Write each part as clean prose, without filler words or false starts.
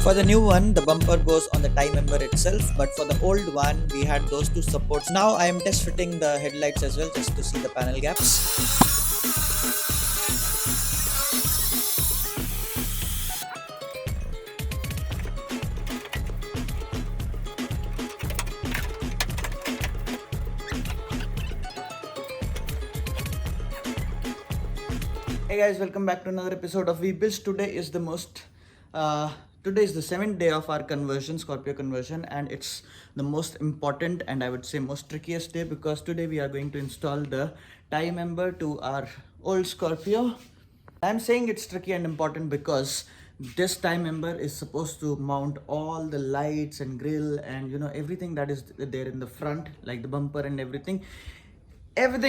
For the new one, the bumper goes on the tie member itself, but for the old one, we had those two supports. Now I am test fitting the headlights as well just to see the panel gaps. Hey guys, welcome back to another episode of vbuilds. Today is the seventh day of our conversion, Scorpio conversion, and it's the most important and I would say most trickiest day because today we are going to install the tie member to our old Scorpio. I'm saying it's tricky and important because this tie member is supposed to mount all the lights and grill and everything that is there in the front, like the bumper and everything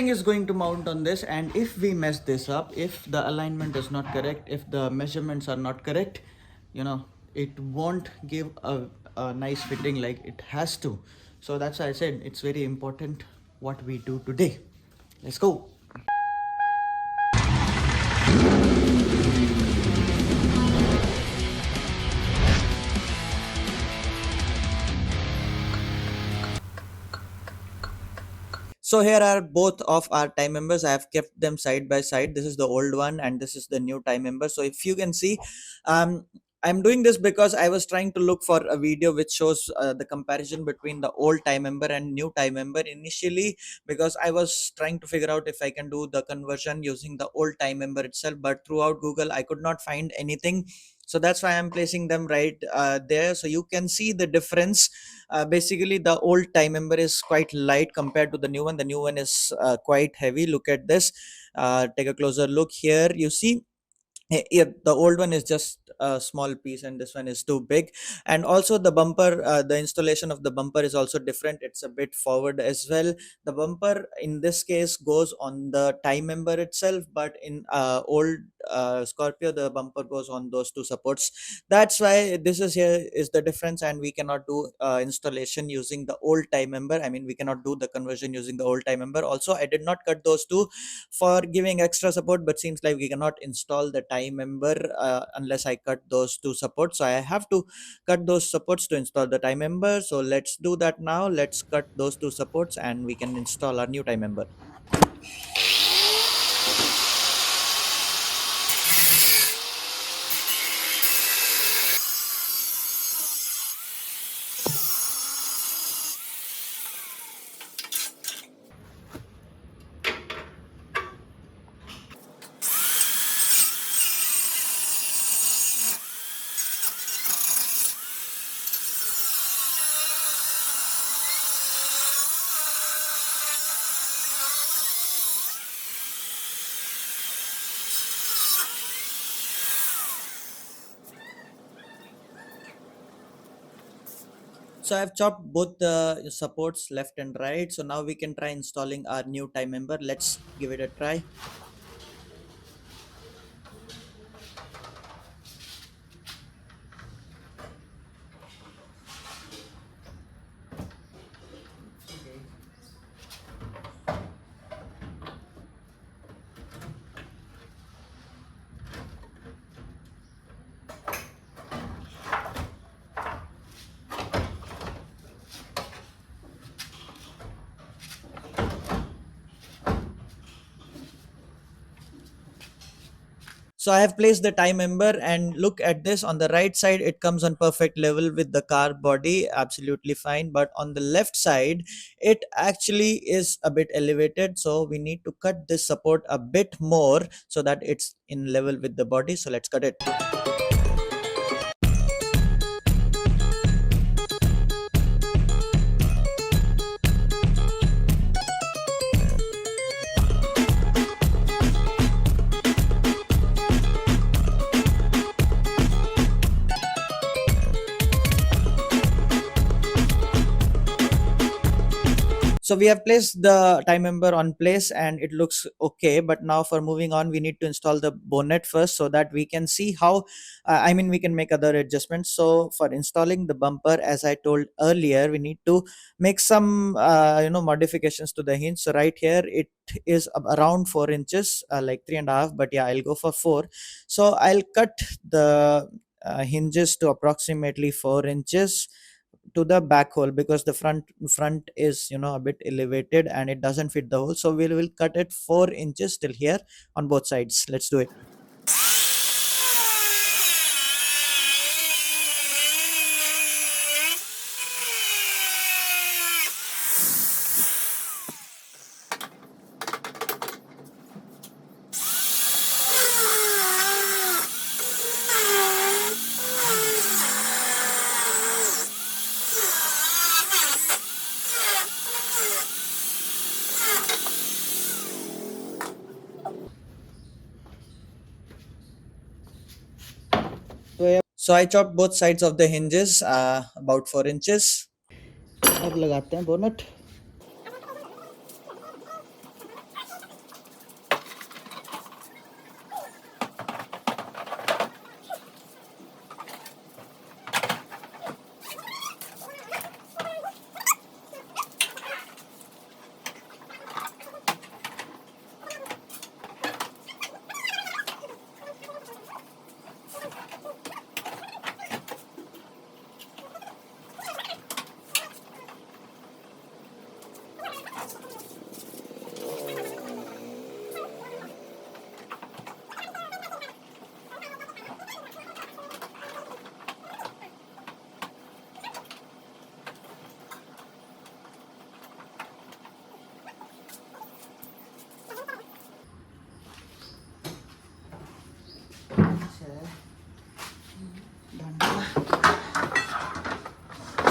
is going to mount on this. And if we mess this up, if the alignment is not correct, if the measurements are not correct, it won't give a nice fitting like it has to. So that's why I said it's very important what we do today. Let's go. So here are both of our time members. I have kept them side by side. This is the old one and this is the new time member. So if you can see, um, I'm doing this because I was trying to look for a video which shows the comparison between the old time member and new time member initially, because I was trying to figure out if I can do the conversion using the old time member itself. But throughout Google, I could not find anything. So that's why I'm placing them right there. So you can see the difference. Basically the old tie member is quite light compared to the new one. The new one is quite heavy. Look at this. Take a closer look here. You see, yeah, the old one is just a small piece and this one is too big. And also the bumper, the installation of the bumper is also different. It's a bit forward as well. The bumper in this case goes on the tie member itself, but in old Scorpio the bumper goes on those two supports. That's why this is here is the difference, and we cannot do installation using the old tie member. I mean, we cannot do the conversion using the old tie member. Also, I did not cut those two for giving extra support, but seems like we cannot install the tie member unless I cut those two supports. So I have to cut those supports to install the tie member. So let's do that now. Let's cut those two supports and we can install our new tie member. So I've chopped both the supports left and right. So now we can try installing our new tie member. Let's give it a try. So I have placed the tie member, and look at this. On the right side it comes on perfect level with the car body, absolutely fine. But on the left side it actually is a bit elevated, so we need to cut this support a bit more so that it's in level with the body. So let's cut it. So we have placed the tie member on place and it looks okay. But now for moving on, we need to install the bonnet first so that we can see how, I mean, we can make other adjustments. So for installing the bumper, as I told earlier, we need to make some, modifications to the hinge. So right here, it is around 4 inches, like 3.5, but yeah, I'll go for 4. So I'll cut the hinges to approximately 4 inches to the back hole, because the front is, a bit elevated and it doesn't fit the hole. So we will cut it 4 inches till here on both sides. Let's do it. So I chopped both sides of the hinges about 4 inches. अब लगाते हैं bonnet.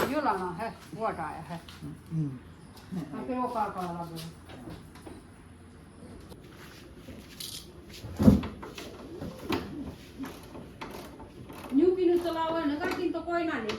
जो लाना है वो हटाया है फिर वो कार काला लग गया न्यू की नु चलाओ है ना कटिंग तो कोई ना ले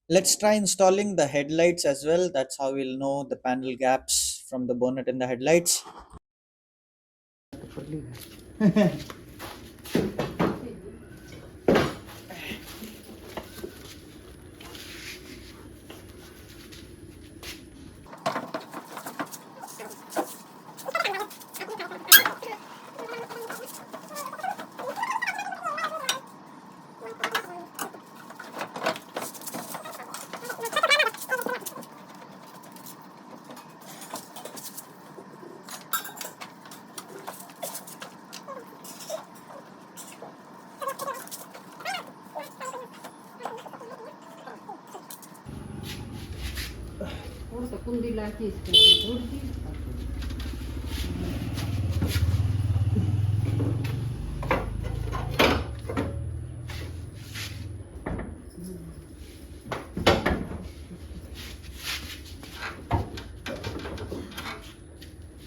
Let's try installing the headlights as well. That's how we'll know the panel gaps from the bonnet and the headlights. और तो कुंडी लाती इसके छोड़ दी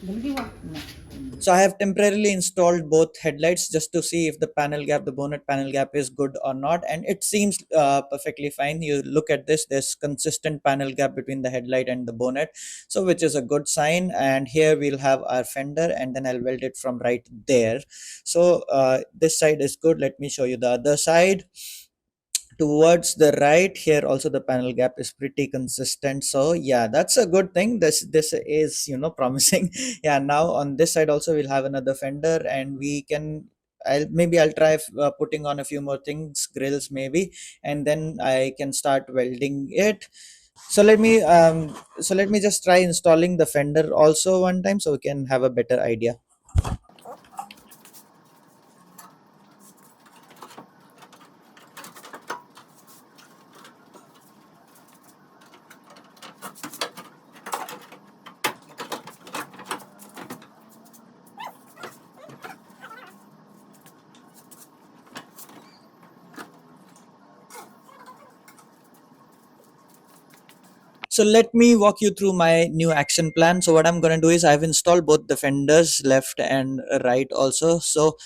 जल्दी हुआ So I have temporarily installed both headlights just to see if the panel gap, the bonnet panel gap is good or not. And it seems perfectly fine. You look at this, there's consistent panel gap between the headlight and the bonnet. So which is a good sign. And here we'll have our fender and then I'll weld it from right there. So this side is good. Let me show you the other side. Towards the right here also the panel gap is pretty consistent, so yeah, that's a good thing. This is promising. Yeah, now on this side also we'll have another fender and we can, I'll try putting on a few more things, grills maybe, and then I can start welding it. So let me just try installing the fender also one time so we can have a better idea. So let me walk you through my new action plan. So what I'm going to do is I've installed both the fenders left and right also. So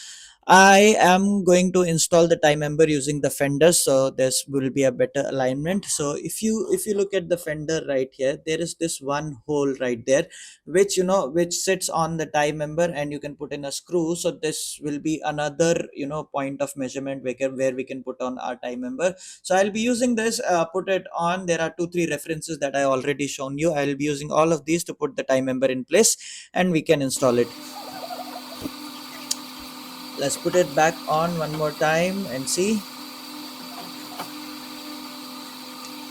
I am going to install the tie member using the fenders, so this will be a better alignment. So if you look at the fender right here, there is this one hole right there, which which sits on the tie member, and you can put in a screw. So this will be another point of measurement where we can put on our tie member. So I'll be using this, put it on. There are 2-3 references that I already shown you. I'll be using all of these to put the tie member in place, and we can install it. Let's put it back on one more time and see.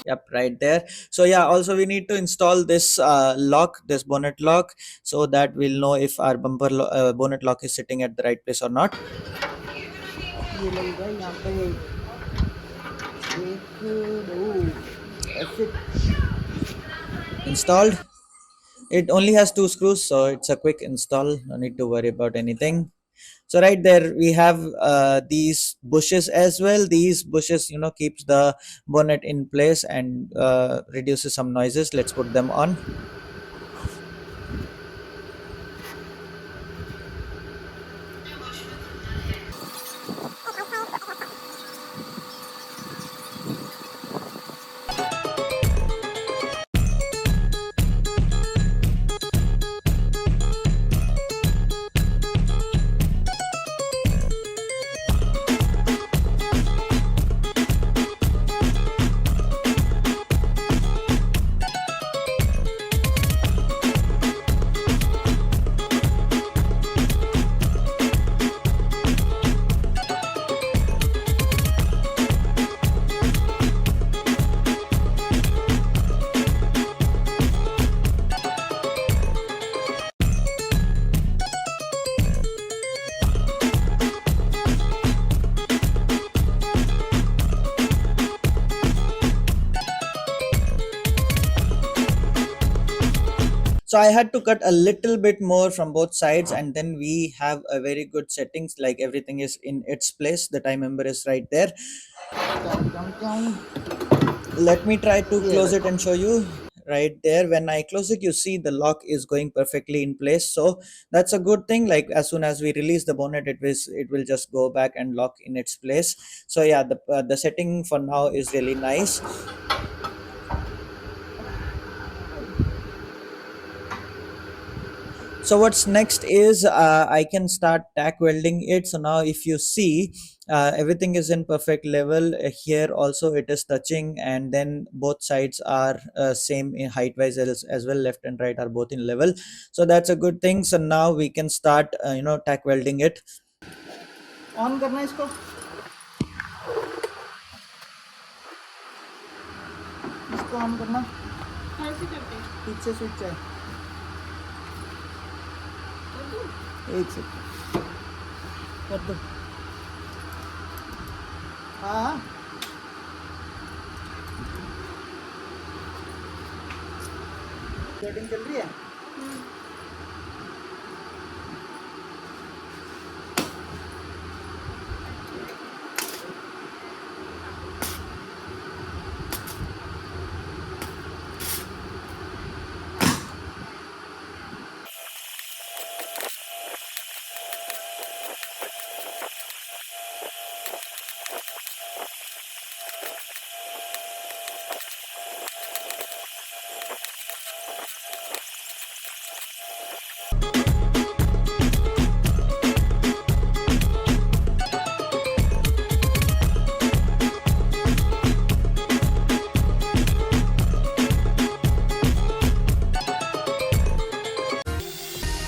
Yep, right there. So yeah, also we need to install this lock, this bonnet lock, so that we'll know if our bonnet lock is sitting at the right place or not. ये लगा यहाँ पे एक दो ऐसे Installed. It only has 2 screws, so it's a quick install. No need to worry about anything. So right there we have these bushes as well. These bushes keeps the bonnet in place and reduces some noises. Let's put them on. So I had to cut a little bit more from both sides, and then we have a very good settings, like everything is in its place. The tie member is right there. Let me try to close it and show you. Right there, when I close it, you see the lock is going perfectly in place. So that's a good thing. Like as soon as we release the bonnet, it will just go back and lock in its place. So yeah, the setting for now is really nice. So what's next is I can start tack welding it. So now if you see, everything is in perfect level. Here also it is touching, and then both sides are same in height wise as well. Left and right are both in level, so that's a good thing. So now we can start tack welding it. On करना है इसको on करना कैसे करते हैं पीछे switch है एक सेकंड कर दो हाँ सेटिंग चल रही है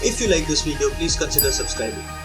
If you like this video, please consider subscribing.